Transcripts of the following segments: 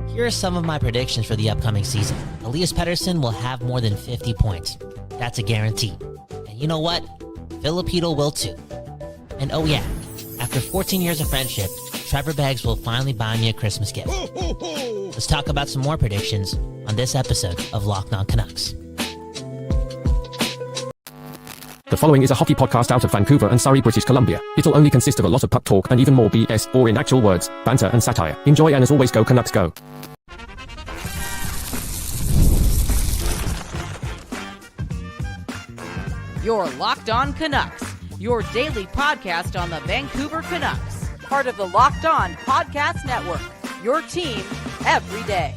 Here are some of my predictions for the upcoming season. Elias Pettersson will have more than 50 points. That's a guarantee. And you know what? Filipino will too. And oh yeah, after 14 years of friendship, Trevor Beggs will finally buy me a Christmas gift. Let's talk about some more predictions on this episode of Locked On Canucks. The following is a hockey podcast out of Vancouver and Surrey, British Columbia. It'll only consist of a lot of puck talk and even more BS, or in actual words, banter and satire. Enjoy, and as always, go Canucks go. You're Locked On Canucks, your daily podcast on the Vancouver Canucks. Part of the Locked On Podcast Network, your team every day.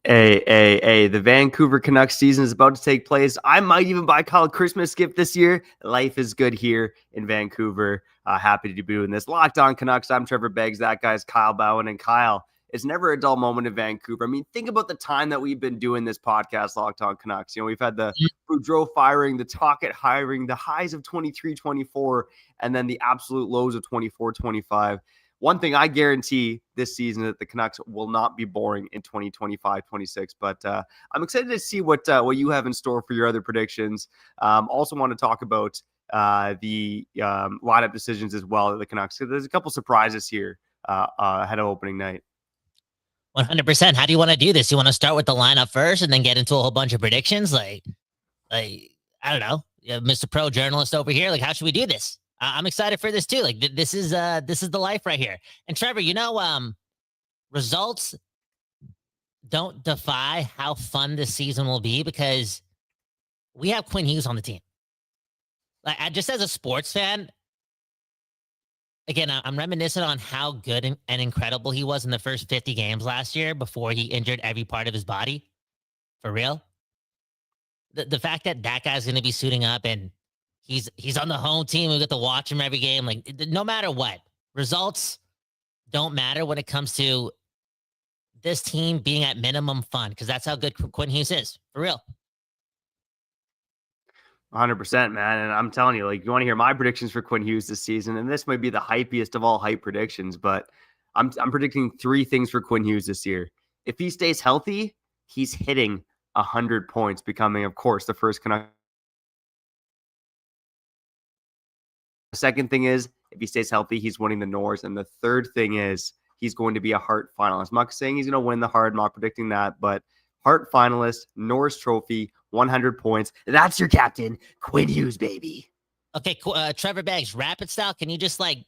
Hey, the Vancouver Canucks season is about to take place. I might even buy Kyle a Christmas gift this year. Life is good here in Vancouver. Happy to be doing this. Locked On Canucks. I'm Trevor Beggs. That guy's Kyle Bhawan. And Kyle, it's never a dull moment in Vancouver. I mean, think about the time that we've been doing this podcast, Locked On Canucks. You know, we've had the Boudreau firing, the Tocchet hiring, the highs of 23-24, and then the absolute lows of 24-25. One thing I guarantee this season is that the Canucks will not be boring in 2025-26. But I'm excited to see what you have in store for your other predictions. Also want to talk about the lineup decisions as well at the Canucks. So there's a couple surprises here ahead of opening night. 100%. How do you want to do this? You want to start with the lineup first and then get into a whole bunch of predictions? Like I don't know, Mr. Pro journalist over here. Like, how should we do this? I'm excited for this too. Like this is the life right here. And Trevor, you know, results don't defy how fun this season will be because we have Quinn Hughes on the team. Like, just as a sports fan, again, I'm reminiscent on how good and incredible he was in the first 50 games last year before he injured every part of his body. For real. The fact that guy's going to be suiting up and he's on the home team. We get to watch him every game. Like, no matter what, results don't matter when it comes to this team being at minimum fun, because that's how good Quinn Hughes is, for real. 100%, man. And I'm telling you, like, you want to hear my predictions for Quinn Hughes this season, and this might be the hypiest of all hype predictions, but I'm predicting three things for Quinn Hughes this year. If he stays healthy, he's hitting 100 points, becoming, of course, the first Canuck. The second thing is, if he stays healthy, he's winning the Norris. And the third thing is, he's going to be a Hart finalist. I'm not saying he's going to win the Hart. I'm not predicting that. But Hart finalist, Norris Trophy, 100 points. That's your captain, Quinn Hughes, baby. Okay, Trevor Beggs, rapid style. Can you just, like,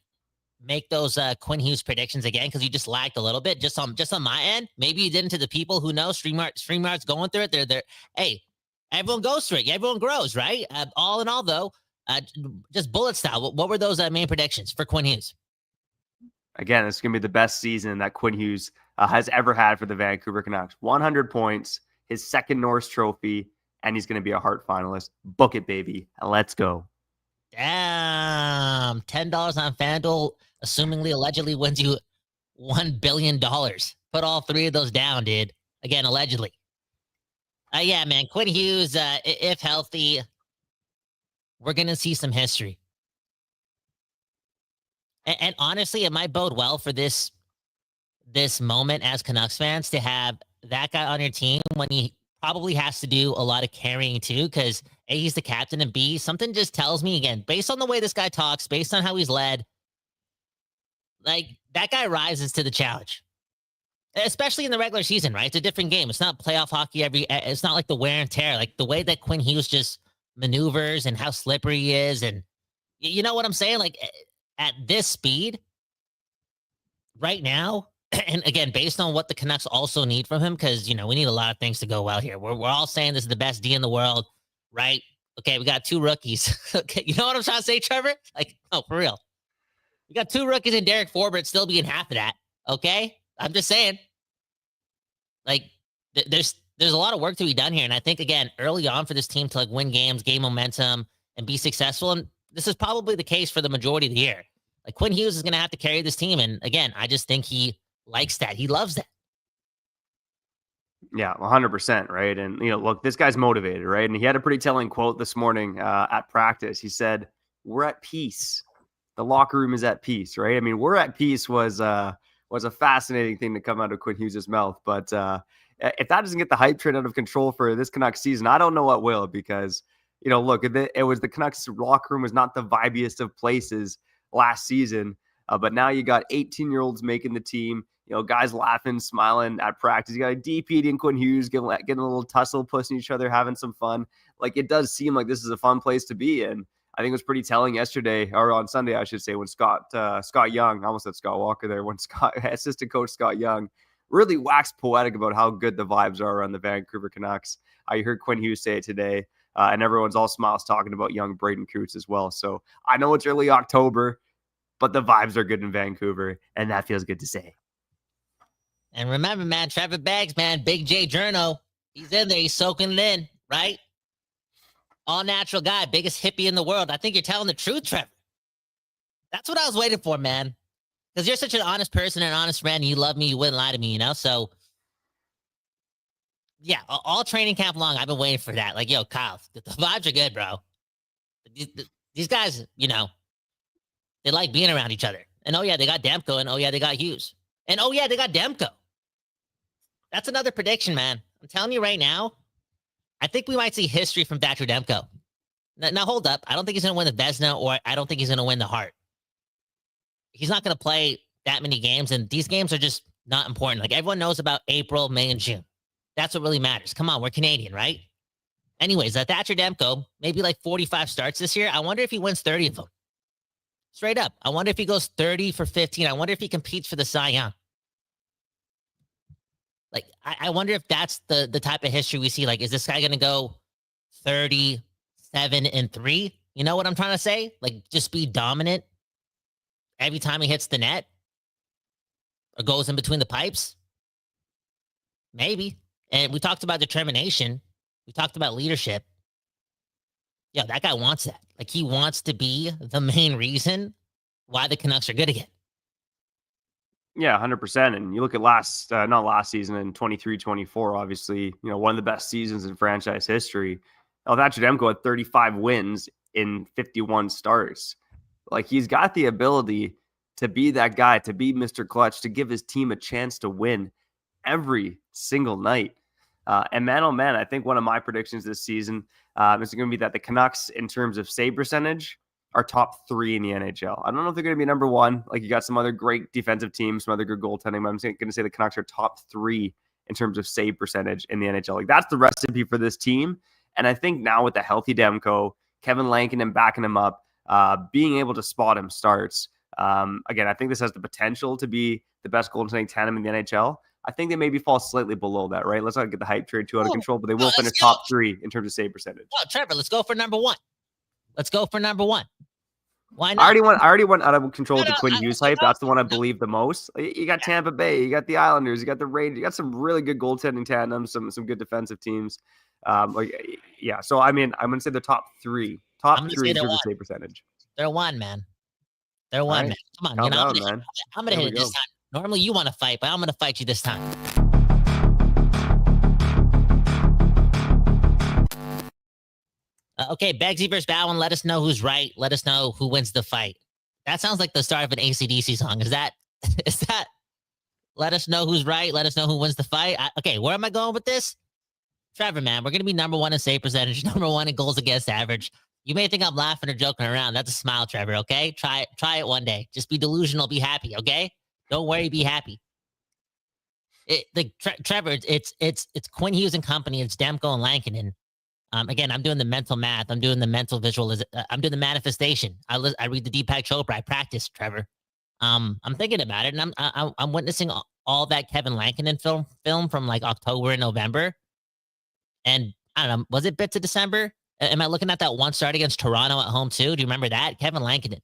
make those Quinn Hughes predictions again? Because you just lagged a little bit. Just on my end. Maybe you didn't to the people who know. StreamYard's going through it. They're hey, everyone goes through it. Everyone grows, right? All in all, though, just bullet style. What were those main predictions for Quinn Hughes? Again, it's going to be the best season that Quinn Hughes has ever had for the Vancouver Canucks. 100 points, his second Norris Trophy, and he's going to be a Hart finalist. Book it, baby. Let's go. Damn. $10 on FanDuel, assumingly, allegedly wins you $1 billion. Put all three of those down, dude. Again, allegedly. Yeah, man. Quinn Hughes, if healthy, we're going to see some history. And honestly, it might bode well for this moment as Canucks fans to have that guy on your team when he probably has to do a lot of carrying too, because A, he's the captain, and B, something just tells me, again, based on the way this guy talks, based on how he's led, like, that guy rises to the challenge. Especially in the regular season, right? It's a different game. It's not playoff hockey it's not like the wear and tear. Like, the way that Quinn Hughes just maneuvers and how slippery he is, and you know what I'm saying? Like, at this speed right now, and again, based on what the Canucks also need from him, because, you know, we need a lot of things to go well here. We're all saying this is the best D in the world, right? Okay, we got two rookies. Okay, you know what I'm trying to say, Trevor? Like, oh, for real. We got two rookies and Derek Forbert still being half of that, okay? I'm just saying. Like, there's a lot of work to be done here. And I think, again, early on for this team to, like, win games, gain momentum, and be successful, and this is probably the case for the majority of the year. Like, Quinn Hughes is going to have to carry this team. And again, I just think he likes that. He loves that. Yeah, 100%, right? And, you know, look, this guy's motivated, right? And he had a pretty telling quote this morning at practice. He said, "We're at peace. The locker room is at peace," right? I mean, "we're at peace" was was a fascinating thing to come out of Quinn Hughes' mouth. But if that doesn't get the hype train out of control for this Canucks season, I don't know what will, because, look, it was the Canucks locker room was not the vibiest of places last season. But now you got 18-year-olds making the team, guys laughing, smiling at practice. You got a DP and Quinn Hughes getting a little tussle, pushing each other, having some fun. Like, it does seem like this is a fun place to be. And I think it was pretty telling yesterday, or on Sunday, I should say, when Scott Young, I almost said Scott Walker there, when assistant coach Scott Young really waxed poetic about how good the vibes are around the Vancouver Canucks. I heard Quinn Hughes say it today, and everyone's all smiles talking about young Braeden Cootes as well. So I know it's early October, but the vibes are good in Vancouver, and that feels good to say. And remember, man, Trevor Beggs, man, Big J Journo, he's in there. He's soaking it in, right? All natural guy, biggest hippie in the world. I think you're telling the truth, Trevor. That's what I was waiting for, man. Because you're such an honest person and an honest friend. And you love me. You wouldn't lie to me, So, yeah, all training camp long, I've been waiting for that. Like, yo, Kyle, the vibes are good, bro. These guys, they like being around each other. And, oh, yeah, they got Demko. And, oh, yeah, they got Hughes. And, oh, yeah, they got Demko. That's another prediction, man. I'm telling you right now, I think we might see history from Thatcher Demko. Now, hold up. I don't think he's going to win the Vezina, or I don't think he's going to win the Hart. He's not going to play that many games, and these games are just not important. Like, everyone knows about April, May, and June. That's what really matters. Come on, we're Canadian, right? Anyways, Thatcher Demko, maybe like 45 starts this year. I wonder if he wins 30 of them. Straight up. I wonder if he goes 30 for 15. I wonder if he competes for the Cy Young. Like, I wonder if that's the type of history we see. Like, is this guy going to go 37-3? You know what I'm trying to say? Like, just be dominant every time he hits the net or goes in between the pipes? Maybe. And we talked about determination. We talked about leadership. Yeah, that guy wants that. Like, he wants to be the main reason why the Canucks are good again. Yeah, 100%. And you look at not last season, in 23-24, obviously, one of the best seasons in franchise history. Thatcher Demko had 35 wins in 51 starts. Like, he's got the ability to be that guy, to be Mr. Clutch, to give his team a chance to win every single night. And man, oh man, I think one of my predictions this season is going to be that the Canucks, in terms of save percentage, are top 3 in the NHL. I don't know if they're going to be number 1. Like, you got some other great defensive teams, some other good goaltending, but I'm going to say the Canucks are top 3 in terms of save percentage in the NHL. Like, that's the recipe for this team. And I think now with the healthy Demko, Kevin Lankinen backing him up, being able to spot him starts. Again, I think this has the potential to be the best goaltending tandem in the NHL. I think they maybe fall slightly below that, right? Let's not get the hype trade too out of control, but they will finish top 3 in terms of save percentage. Oh, Trevor, let's go for number 1. Let's go for number 1. Why not? I already went out of control with the Quinn Hughes hype. That's the one I believe the most. You got Tampa Bay, you got the Islanders, you got the Rangers, you got some really good goaltending tandems, some good defensive teams. So I mean, I'm gonna say the top 3 in terms of save percentage. They're 1, man. They're 1, man. Come on, I'm gonna hit it this time. Normally you want to fight, but I'm gonna fight you this time. Okay, Beggsy versus Bhawan. Let us know who's right. Let us know who wins the fight. That sounds like the start of an AC/DC song. Is that? Let us know who's right. Let us know who wins the fight. Okay, where am I going with this? Trevor, man, we're going to be number 1 in save percentage, number 1 in goals against average. You may think I'm laughing or joking around. That's a smile, Trevor, okay? Try it one day. Just be delusional. Be happy, okay? Don't worry. Be happy. Trevor, it's Quinn Hughes and company. It's Demko and Lankinen. Again, I'm doing the mental math. I'm doing the mental visualization. I'm doing the manifestation. I read the Deepak Chopra. I practice, Trevor. I'm thinking about it, and I'm witnessing all that Kevin Lankinen film from like October and November. And I don't know, was it bits of December? Am I looking at that one start against Toronto at home too? Do you remember that? Kevin Lankinen.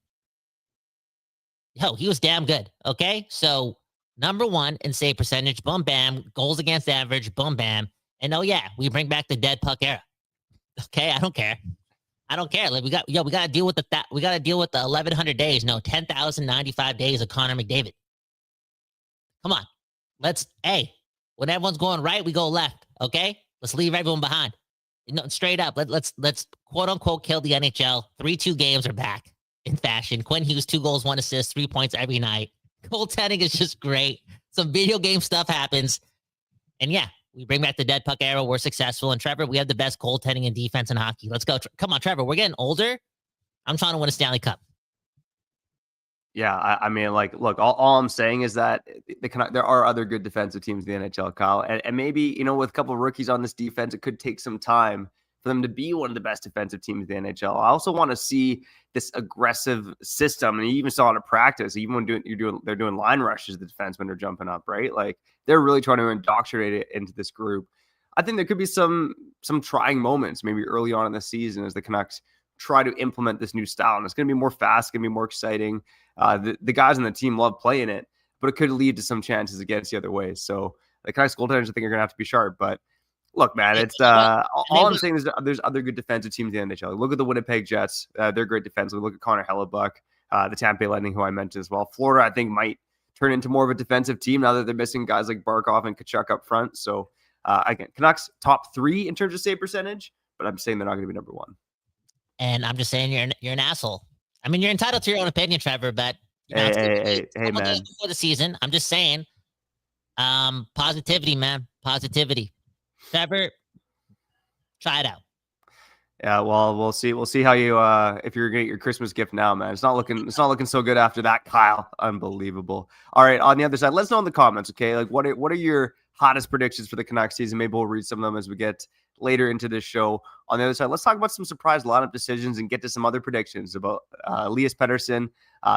Yo, he was damn good. Okay, so number 1 in save percentage, boom, bam. Goals against average, boom, bam. And oh yeah, we bring back the dead puck era. Okay, I don't care. Like we got to deal with the 1,100 days. No, 10,095 days of Connor McDavid. Come on, when everyone's going right, we go left. Okay, let's leave everyone behind. Straight up, let's quote unquote kill the NHL. 3-2 games are back in fashion. Quinn Hughes 2 goals, 1 assist, 3 points every night. Goaltending is just great. Some video game stuff happens. And yeah, we bring back the dead puck era. We're successful. And Trevor, we have the best goaltending and defense in hockey. Let's go. Come on, Trevor. We're getting older. I'm trying to win a Stanley Cup. Yeah, I mean, like, look, all I'm saying is that there are other good defensive teams in the NHL, Kyle. And maybe, with a couple of rookies on this defense, it could take some time for them to be one of the best defensive teams in the NHL. I also want to see this aggressive system. And you even saw it in practice, even when they're doing line rushes, the defensemen are jumping up, right? Like, they're really trying to indoctrinate it into this group. I think there could be some trying moments maybe early on in the season as the Canucks try to implement this new style. And it's going to be more fast, it's going to be more exciting. The guys on the team love playing it, but it could lead to some chances against the other ways. So the Canucks goaltenders, I think, are going to have to be sharp. But look, man, it's all I'm saying is there's other good defensive teams in the NHL. Look at the Winnipeg Jets. They're great defensively. Look at Connor Hellebuck, the Tampa Bay Lightning, who I mentioned as well. Florida, I think, might turn into more of a defensive team now that they're missing guys like Barkov and Tkachuk up front. So again, Canucks top 3 in terms of save percentage, but I'm saying they're not going to be number 1. And I'm just saying you're an asshole. I mean, you're entitled to your own opinion, Trevor, but hey, man. Before the season, I'm just saying, positivity, man, positivity. Trevor, try it out. Yeah, well, we'll see. We'll see how you if you're gonna get your Christmas gift now, man. It's not looking so good after that, Kyle. Unbelievable. All right, on the other side, let's know in the comments, okay? Like, what are your hottest predictions for the Canucks season? Maybe we'll read some of them as we get later into this show. On the other side, let's talk about some surprise lineup decisions and get to some other predictions about Elias Pettersson,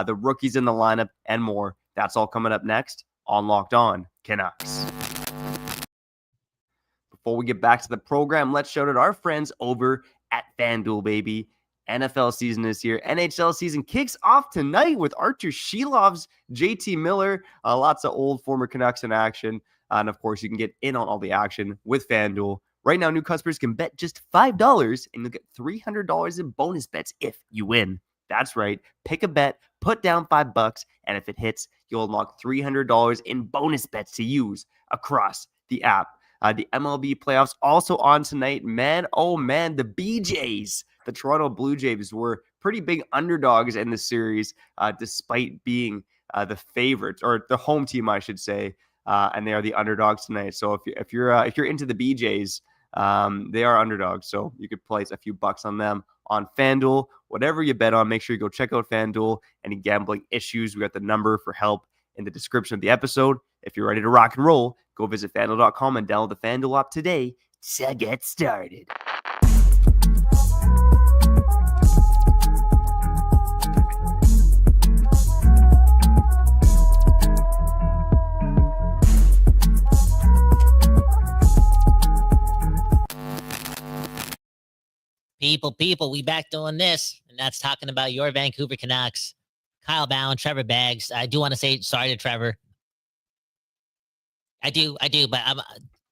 the rookies in the lineup, and more. That's all coming up next on Locked On Canucks. Before we get back to the program, let's shout out our friends over at FanDuel, baby. NFL season is here. NHL season kicks off tonight with Artur Shilov's JT Miller. Lots of old former Canucks in action. And of course, you can get in on all the action with FanDuel. Right now, new customers can bet just $5 and you'll get $300 in bonus bets if you win. That's right. Pick a bet, put down $5, and if it hits, you'll unlock $300 in bonus bets to use across the app. The MLB playoffs also on tonight. Man, oh man, the BJs, the Toronto Blue Jays, were pretty big underdogs in the series, despite being the favorites, or the home team, I should say. And they are the underdogs tonight. So if you're into the BJs, they are underdogs. So you could place a few bucks on them on FanDuel. Whatever you bet on, make sure you go check out FanDuel. Any gambling issues, we got the number for help in the description of the episode. If you're ready to rock and roll, go visit FanDuel.com and download the FanDuel app today to get started. People, we back doing this, and that's talking about your Vancouver Canucks. Kyle Bhawan, Trevor Beggs. I do want to say sorry to Trevor. I do, but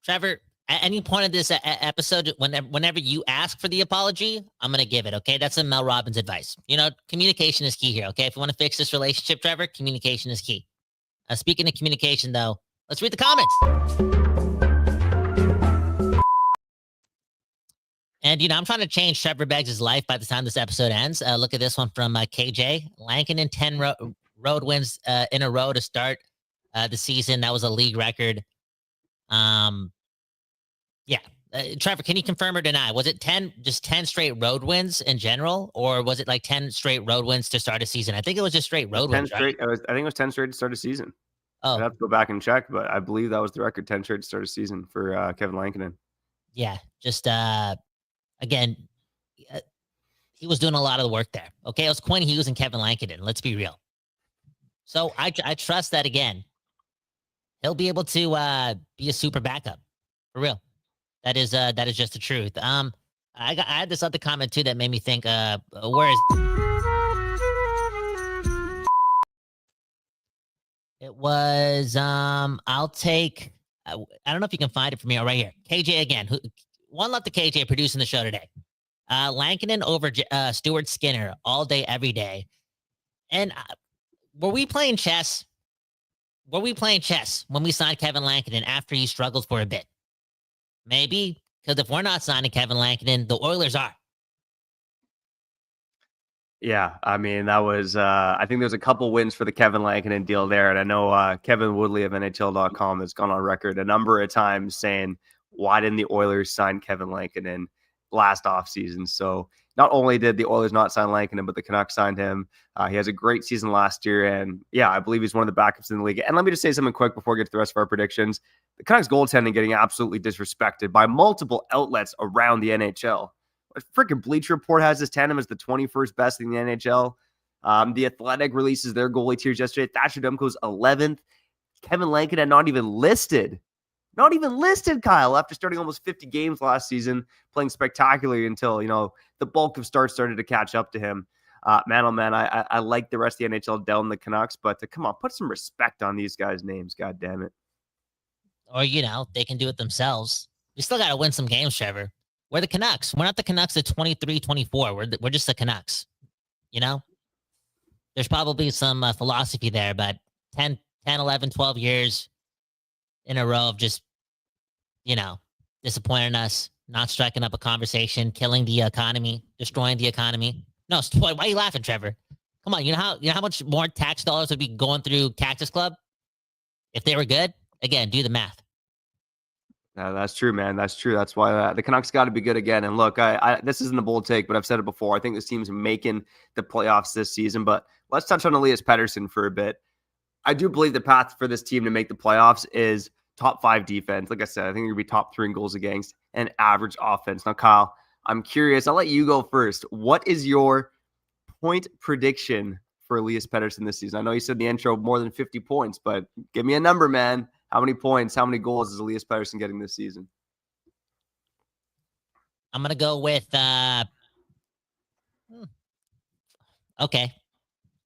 Trevor, at any point of this episode, whenever you ask for the apology, I'm going to give it, okay? That's some Mel Robbins advice. Communication is key here, okay? If you want to fix this relationship, Trevor, communication is key. Speaking of communication, though, let's read the comments. And, I'm trying to change Trevor Beggs' life by the time this episode ends. Look at this one from KJ. Lankinen 10 road wins in a row to start the season. That was a league record. Trevor, can you confirm or deny? Was it 10 straight road wins in general, or was it like 10 straight road wins to start a season? I think it was just straight road wins, right? I think it was 10 straight to start a season. Oh. I'd have to go back and check, but I believe that was the record, 10 straight to start a season for Kevin Lankinen. Yeah, just again, he was doing a lot of the work there. Okay, it was Quinn Hughes and Kevin Lankinen. Let's be real. So I trust that, again, he'll be able to be a super backup for real. That is just the truth. I had this other comment too that made me think, where is it? Was I'll take. I don't know if you can find it for me. Right here, KJ again. One love to KJ producing the show today. Lankinen over Stuart Skinner all day, every day. And were we playing chess? Were we playing chess when we signed Kevin Lankinen after he struggled for a bit? Maybe, because if we're not signing Kevin Lankinen, the Oilers are. Yeah, I mean, that was, I think there's a couple wins for the Kevin Lankinen deal there. And I know Kevin Woodley of NHL.com has gone on record a number of times saying, why didn't the Oilers sign Kevin Lankinen last offseason? So not only did the Oilers not sign Lankinen, but the Canucks signed him. He has a great season last year. And yeah, I believe he's one of the backups in the league. And let me just say something quick before we get to the rest of our predictions. The Canucks goaltending getting absolutely disrespected by multiple outlets around the NHL. A freaking Bleacher Report has this tandem as the 21st best in the NHL. The Athletic releases their goalie tiers yesterday. Thatcher Demko's 11th. Kevin Lankinen not even listed. Not even listed, Kyle, after starting almost 50 games last season, playing spectacularly until, the bulk of starts started to catch up to him. Man, oh man, I like the rest of the NHL down the Canucks, but come on, put some respect on these guys' names, God damn it. Or, they can do it themselves. We still got to win some games, Trevor. We're the Canucks. We're not the Canucks at 23, 24. We're just the Canucks. There's probably some philosophy there, but 10, 11, 12 years in a row of just, disappointing us, not striking up a conversation, killing the economy, destroying the economy. No, why are you laughing, Trevor? Come on, you know how much more tax dollars would be going through Cactus Club if they were good? Again, do the math. No, that's true, man. That's true. That's why the Canucks got to be good again. And look, this isn't a bold take, but I've said it before. I think this team's making the playoffs this season. But let's touch on Elias Pettersson for a bit. I do believe the path for this team to make the playoffs is top 5 defense. Like I said, I think you're going to be top 3 in goals against and average offense. Now, Kyle, I'm curious. I'll let you go first. What is your point prediction for Elias Pettersson this season? I know you said in the intro more than 50 points, but give me a number, man. How many points, how many goals is Elias Pettersson getting this season? I'm going to go with, okay.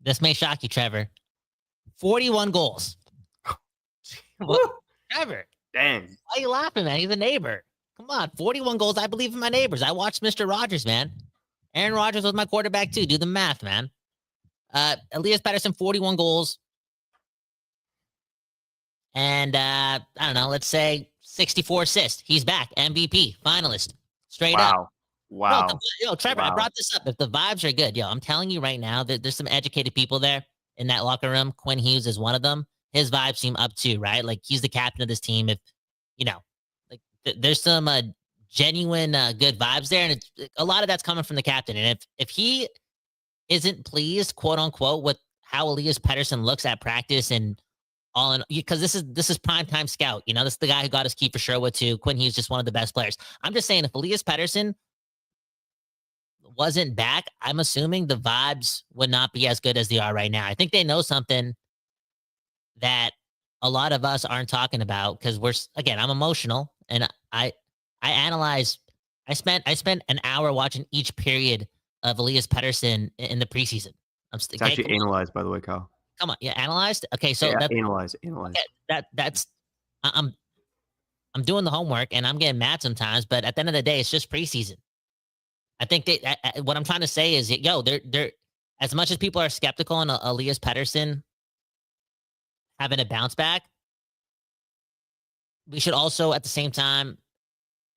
This may shock you, Trevor. 41 goals. Trevor. Dang. Why are you laughing, man? He's a neighbor. Come on, 41 goals. I believe in my neighbors. I watched Mr. Rogers, man. Aaron Rodgers was my quarterback, too. Do the math, man. Elias Pettersson, 41 goals. And, I don't know, let's say 64 assists. He's back. MVP, finalist. Straight up. Wow. Trevor, wow. I brought this up. If the vibes are good, I'm telling you right now that there's some educated people there in that locker room. Quinn Hughes is one of them. His vibes seem up too, right? Like, he's the captain of this team. If, there's some genuine good vibes there. And a lot of that's coming from the captain. And if he isn't pleased, quote unquote, with how Elias Pettersson looks at practice and all in, because this is primetime scout. This is the guy who got his key for Sherwood too. Quinn Hughes just one of the best players. I'm just saying, if Elias Pettersson wasn't back, I'm assuming the vibes would not be as good as they are right now. I think they know something that a lot of us aren't talking about, because I'm emotional and I analyze. I spent an hour watching each period of Elias Pettersson in the preseason. It's actually analyzed, by the way, Kyle. Come on, analyzed. Okay, so yeah, that's analyze. Okay, that's I'm doing the homework and I'm getting mad sometimes, but at the end of the day, it's just preseason. I think what I'm trying to say is, they're as much as people are skeptical on Elias Pettersson having a bounce back, we should also at the same time,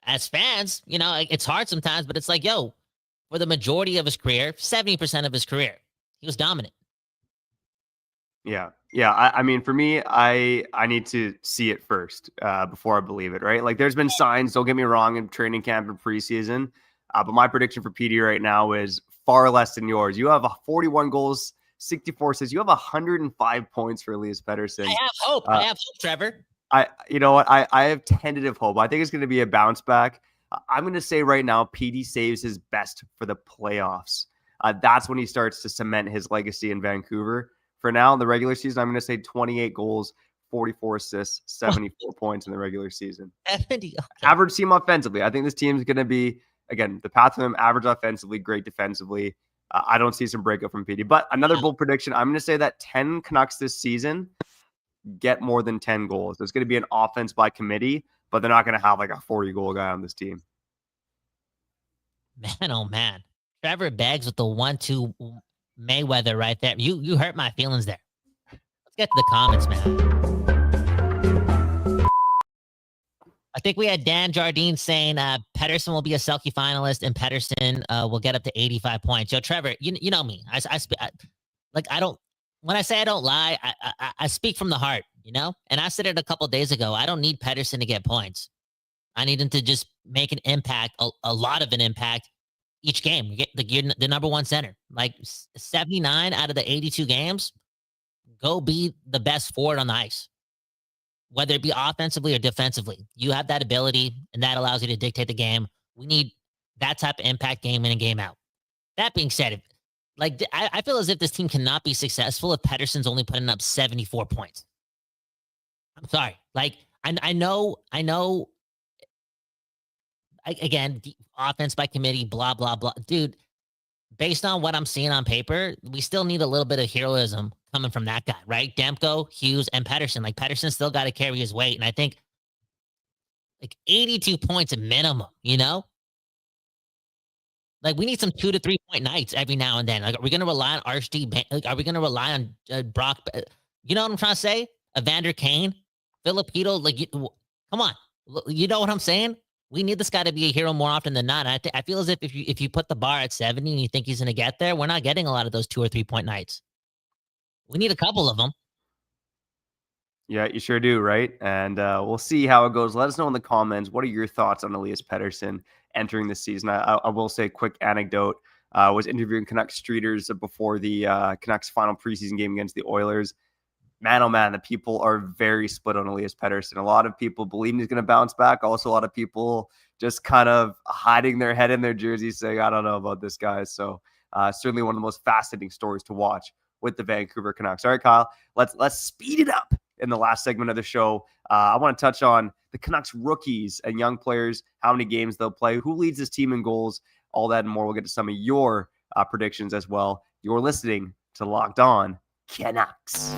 as fans, it's hard sometimes, but it's like, for the majority of his career, 70% of his career, he was dominant. Yeah. I mean, for me, I need to see it first before I believe it, right? Like, there's been signs, don't get me wrong, in training camp and preseason. But my prediction for PD right now is far less than yours. You have 41 goals, 64 assists. You have 105 points for Elias Pettersson. I have hope. Trevor. You know what? I have tentative hope. I think it's going to be a bounce back. I'm going to say right now, PD saves his best for the playoffs. That's when he starts to cement his legacy in Vancouver. For now, in the regular season, I'm going to say 28 goals, 44 assists, 74 points in the regular season. 70. Okay. Average team offensively. I think this team's going to be, again, the path of them, average offensively, great defensively. I don't see some breakup from PD. But another bold prediction, I'm going to say that 10 Canucks this season get more than 10 goals. There's going to be an offense by committee, but they're not going to have like a 40-goal guy on this team. Man, oh man. Trevor Beggs with the 1-2 Mayweather right there. You hurt my feelings there. Let's get to the comments, man. I think we had Dan Jardine saying Pettersson will be a Selke finalist and Pettersson will get up to 85 points. Yo, Trevor, you know me. When I say I don't lie, I speak from the heart, And I said it a couple days ago. I don't need Pettersson to get points. I need him to just make an impact, a lot of an impact each game. You get the number one center. Like 79 out of the 82 games, go be the best forward on the ice. Whether it be offensively or defensively, you have that ability, and that allows you to dictate the game. We need that type of impact game in and game out. That being said, I feel as if this team cannot be successful if Pettersson's only putting up 74 points. I'm sorry. I know. Again, the offense by committee, blah, blah, blah. Dude, based on what I'm seeing on paper, we still need a little bit of heroism coming from that guy, right? Demko, Hughes, and Pettersson. Pettersson still got to carry his weight. And I think 82 points at minimum, we need some 2 to 3 point nights every now and then. Are we going to rely on RSD? Are we going to rely on Brock? You know what I'm trying to say? Evander Kane, Filipino. Come on. You know what I'm saying? We need this guy to be a hero more often than not. I feel as if you put the bar at 70 and you think he's going to get there, we're not getting a lot of those 2 or 3 point nights. We need a couple of them. Yeah, you sure do, right? And we'll see how it goes. Let us know in the comments. What are your thoughts on Elias Pettersson entering the season? I will say a quick anecdote. I was interviewing Canucks streeters before the Canucks final preseason game against the Oilers. Man, oh man, the people are very split on Elias Pettersson. A lot of people believe he's going to bounce back. Also, a lot of people just kind of hiding their head in their jerseys saying, I don't know about this guy. So certainly one of the most fascinating stories to watch with the Vancouver Canucks. All right, Kyle, let's speed it up in the last segment of the show. I want to touch on the Canucks rookies and young players, how many games they'll play, who leads this team in goals, all that and more. We'll get to some of your predictions as well. You're listening to Locked On Canucks.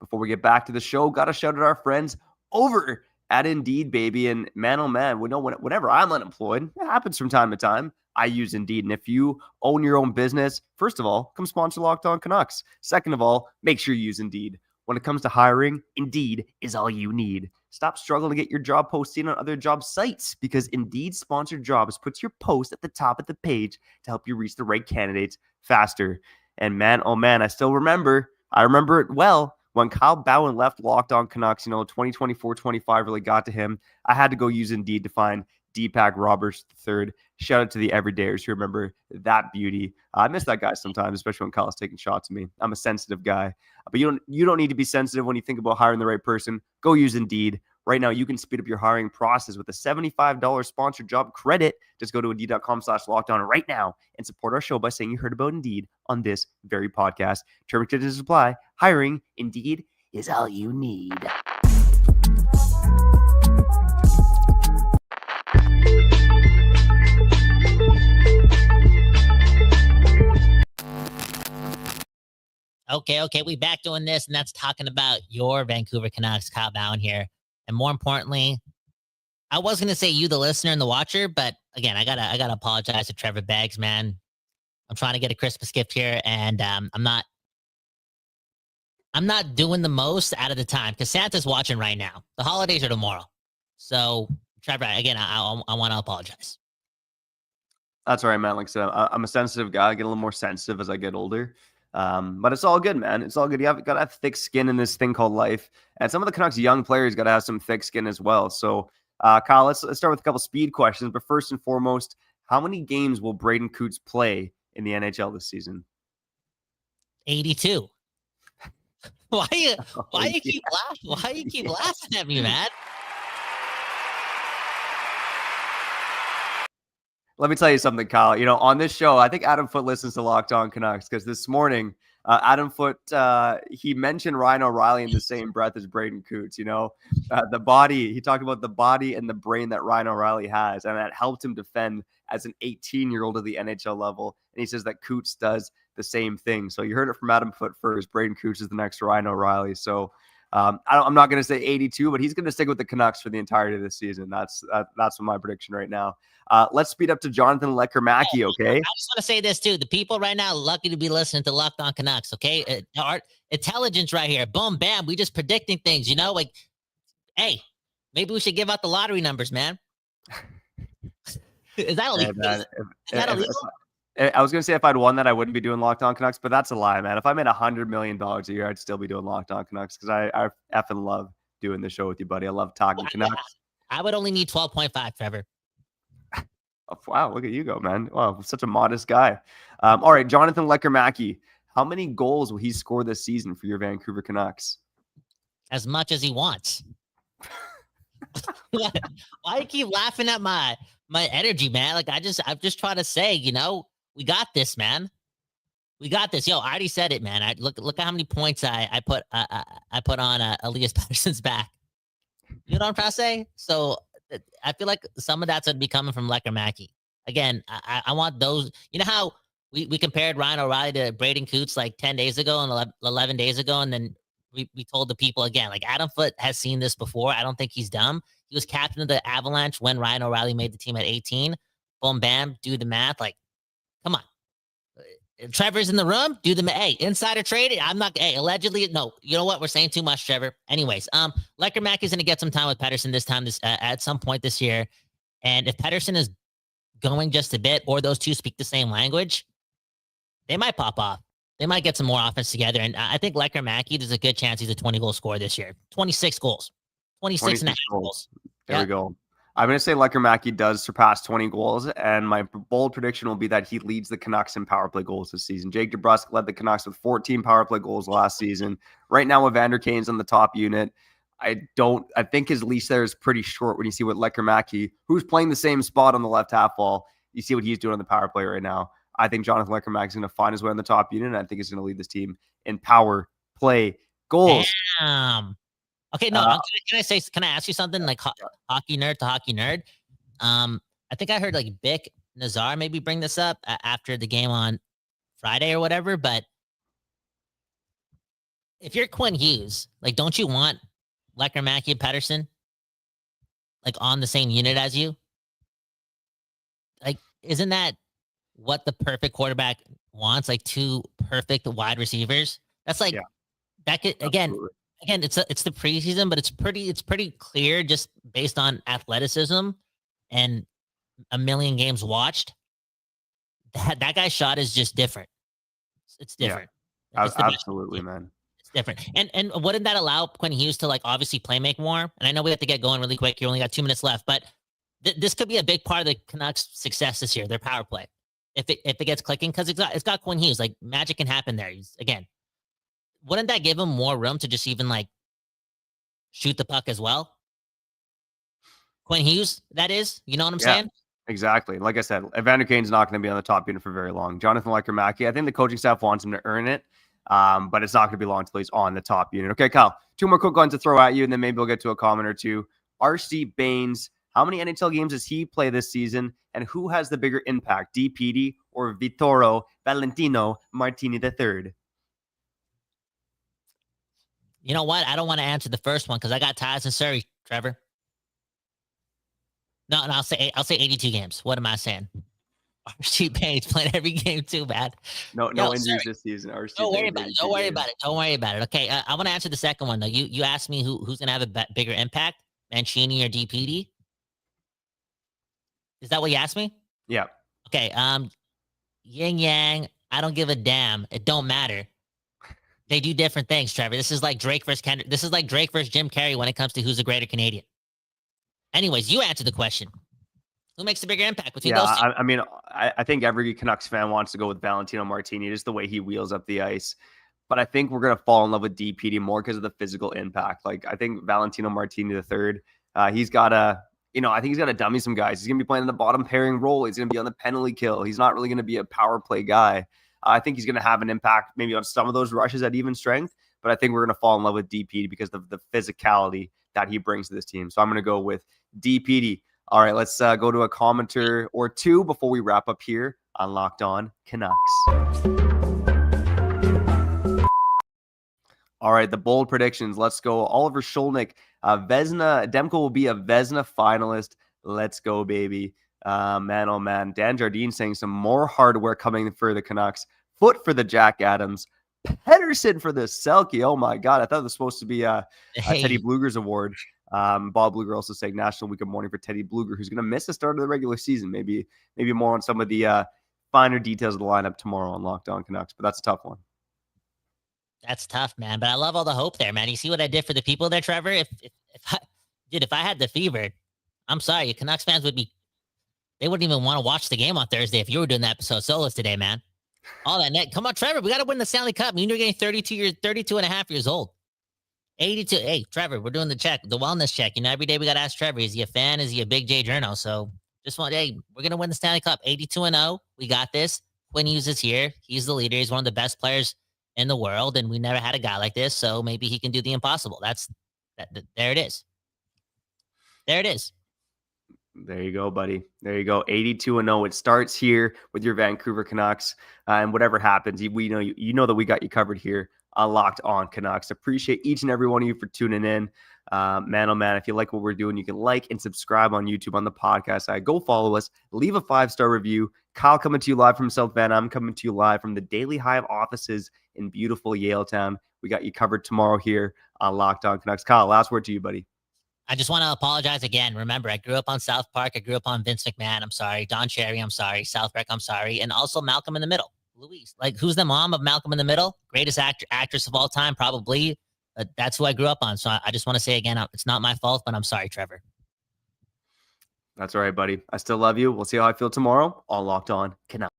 Before we get back to the show, got to shout out our friends over at Indeed, baby. And man, oh man, we know whenever I'm unemployed, it happens from time to time, I use Indeed. And if you own your own business, first of all, come sponsor Locked On Canucks. Second of all, make sure you use Indeed. When it comes to hiring, Indeed is all you need. Stop struggling to get your job posted on other job sites because Indeed Sponsored Jobs puts your post at the top of the page to help you reach the right candidates faster. And man, oh man, I remember it well. When Kyle Bhawan left Locked On Canucks, 2024-25 really got to him. I had to go use Indeed to find Deepak Roberts III. Shout out to the everydayers who remember that beauty. I miss that guy sometimes, especially when Kyle's taking shots at me. I'm a sensitive guy. But you don't need to be sensitive when you think about hiring the right person. Go use Indeed. Right now, you can speed up your hiring process with a $75 sponsored job credit. Just go to Indeed.com/lockedon right now and support our show by saying you heard about Indeed on this very podcast. Terms and conditions apply. Hiring, Indeed, is all you need. Okay, we back doing this, and that's talking about your Vancouver Canucks. Kyle Bhawan here. And more importantly, I was going to say you, the listener and the watcher, but again, I gotta apologize to Trevor Beggs, man. I'm trying to get a Christmas gift here, and I'm not doing the most out of the time because Santa's watching right now. The holidays are tomorrow. So, Trevor, again, I want to apologize. That's all right, man. Like I said, I'm a sensitive guy. I get a little more sensitive as I get older. But it's all good, man. It's all good. You got to have thick skin in this thing called life. And some of the Canucks young players got to have some thick skin as well. So, Kyle, let's start with a couple speed questions. But first and foremost, how many games will Braeden Cootes play in the NHL this season? 82. Why you keep laughing at me, man? Let me tell you something, Kyle. On this show, I think Adam Foote listens to Locked On Canucks because this morning, Adam Foote, he mentioned Ryan O'Reilly in the same breath as Braeden Cootes. The body, he talked about the body and the brain that Ryan O'Reilly has, and that helped him defend as an 18-year-old at the NHL level. And he says that Cootes does the same thing. So you heard it from Adam Foote first. Braeden Cootes is the next Ryan O'Reilly. So I'm not going to say 82, but he's going to stick with the Canucks for the entirety of the season. That's my prediction right now. Let's speed up to Jonathan Lecker-Mackey, okay? I just want to say this, too. The people right now lucky to be listening to Locked On Canucks, okay? Our intelligence right here. Boom, bam. We just predicting things, Hey, Maybe we should give out the lottery numbers, man. Is that illegal? Is that illegal? I was going to say if I'd won that, I wouldn't be doing Locked On Canucks, but that's a lie, man. If I made $100 million a year, I'd still be doing Locked On Canucks because I effing love doing the show with you, buddy. I love talking Canucks. I would only need 12.5, Trevor. Oh, wow, look at you go, man. Wow, such a modest guy. All right, Jonathan Lecker-Mackey. How many goals will he score this season for your Vancouver Canucks? As much as he wants. Why do you keep laughing at my energy, man? Like I'm just trying to say, we got this, man. We got this. Yo, I already said it, man. I look at how many points I put on Elias Pettersson's back. You know what I'm trying to say? So I feel like some of that's going to be coming from Lecker-Mackey. Again, I want those. You know how we compared Ryan O'Reilly to Braeden Cootes like 10 days ago and 11 days ago, and then we told the people again, like Adam Foote has seen this before. I don't think he's dumb. He was captain of the Avalanche when Ryan O'Reilly made the team at 18. Boom, bam, do the math. Like, come on. Trevor's in the room. Do the hey, insider trading. I'm not. Hey, allegedly, no. You know what? We're saying too much, Trevor. Anyways, Lecker-Mackey's going to get some time with Pettersson this time. At some point this year, and if Pettersson is going just a bit, or those two speak the same language, they might pop off. They might get some more offense together. And I think Lecker-Mackey, there's a good chance he's a 20-goal scorer this year. 26 goals. 26 and a half goals. There we go. I'm going to say Lecker-Mackey does surpass 20 goals, and my bold prediction will be that he leads the Canucks in power play goals this season. Jake DeBrusk led the Canucks with 14 power play goals last season. Right now, Evander Kane's on the top unit. I think his leash there is pretty short when you see what Lecker-Mackey, who's playing the same spot on the left half wall, you see what he's doing on the power play right now. I think Jonathan Lecker-Mackey is going to find his way on the top unit, and I think he's going to lead this team in power play goals. Damn. Okay, no, can I ask you something like hockey nerd to hockey nerd? I think I heard like Bick Nazar maybe bring this up after the game on Friday or whatever, but if you're Quinn Hughes, like, don't you want Lecker-Mackey and Pettersson like on the same unit as you? Like, isn't that what the perfect quarterback wants? Like two perfect wide receivers? That's like, that could, again, it's the preseason, but it's pretty clear just based on athleticism and a million games watched. That guy's shot is just different. It's different. Yeah, absolutely, man. It's different. And wouldn't that allow Quinn Hughes to like obviously play make more? And I know we have to get going really quick. You only got 2 minutes left, but this could be a big part of the Canucks' success this year. Their power play, if it gets clicking, because it's got Quinn Hughes. Like magic can happen there. Again. Wouldn't that give him more room to just even like shoot the puck as well? Quinn Hughes, that is, you know what I'm saying? Exactly. Like I said, Evander Kane's not going to be on the top unit for very long. Jonathan Lecker-Mackey, I think the coaching staff wants him to earn it, but it's not going to be long until he's on the top unit. Okay, Kyle, 2 more quick ones to throw at you, and then maybe we'll get to a comment or two. RC Baines, how many NHL games does he play this season, and who has the bigger impact, DPD or Vittoro Valentino Martini III? You know what? I don't want to answer the first one because I got ties in Surrey, Trevor. No, I'll say 82 games. What am I saying? RC Baines playing every game too, man. No injuries this season. RC Don't worry about it. Don't worry about it. Okay, I want to answer the second one though. You asked me who's gonna have a bigger impact, Mancini or DPD? Is that what you asked me? Yeah. Okay. Yin yang. I don't give a damn. It don't matter. They do different things, Trevor. This is like Drake versus Kendrick. This is like Drake versus Jim Carrey when it comes to who's a greater Canadian. Anyways, you answer the question. Who makes the bigger impact between those two? I mean, I think every Canucks fan wants to go with Valentino Martini, just the way he wheels up the ice. But I think we're going to fall in love with DPD more because of the physical impact. Like, I think Valentino Martini III, he's got to, I think he's got to dummy some guys. He's going to be playing in the bottom pairing role. He's going to be on the penalty kill. He's not really going to be a power play guy. I think he's going to have an impact maybe on some of those rushes at even strength, but I think we're going to fall in love with DPD because of the physicality that he brings to this team. So I'm going to go with DPD. All right, let's go to a commenter or two before we wrap up here on Locked On Canucks. All right, the bold predictions. Let's go. Oliver Sholnick, Vezina. Demko will be a Vezina finalist. Let's go, baby. Man, oh man. Dan Jardine saying some more hardware coming for the Canucks. Foot for the Jack Adams. Pettersson for the Selke. Oh my God. I thought it was supposed to be a Teddy Bluger's award. Bob Bluger also saying National Week of Mourning for Teddy Bluger, who's going to miss the start of the regular season. Maybe more on some of the finer details of the lineup tomorrow on Locked On Canucks, but that's a tough one. That's tough, man. But I love all the hope there, man. You see what I did for the people there, Trevor? If I had the fever, I'm sorry, Canucks fans they wouldn't even want to watch the game on Thursday if you were doing the episode solos today, man. All that net. Come on, Trevor. We got to win the Stanley Cup. I mean, you're getting 32 and a half years old. 82. Hey, Trevor, we're doing the wellness check. Every day we got to ask Trevor, is he a fan? Is he a big J journo? So we're going to win the Stanley Cup. 82-0. We got this. Quinn Hughes is here. He's the leader. He's one of the best players in the world. And we never had a guy like this. So maybe he can do the impossible. There it is. There it is. There you go, buddy. There you go. 82-0. It starts here with your Vancouver Canucks. And whatever happens, we know you know that we got you covered here on Locked On Canucks. Appreciate each and every one of you for tuning in. Man, oh man, if you like what we're doing, you can like and subscribe on YouTube on the podcast side. Go follow us. Leave a 5-star review. Kyle coming to you live from South Van. I'm coming to you live from the Daily Hive offices in beautiful Yaletown. We got you covered tomorrow here on Locked On Canucks. Kyle, last word to you, buddy. I just want to apologize again. Remember, I grew up on South Park. I grew up on Vince McMahon. I'm sorry. Don Cherry, I'm sorry. South Park, I'm sorry. And also Malcolm in the Middle. Louise. Who's the mom of Malcolm in the Middle? Greatest actress of all time, probably. That's who I grew up on. So I just want to say again, it's not my fault, but I'm sorry, Trevor. That's all right, buddy. I still love you. We'll see how I feel tomorrow on Locked On Canucks.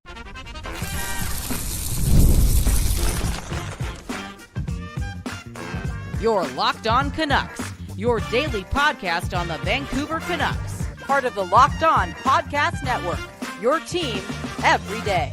Your Locked On Canucks, your daily podcast on the Vancouver Canucks, part of the Locked On Podcast Network, your team every day.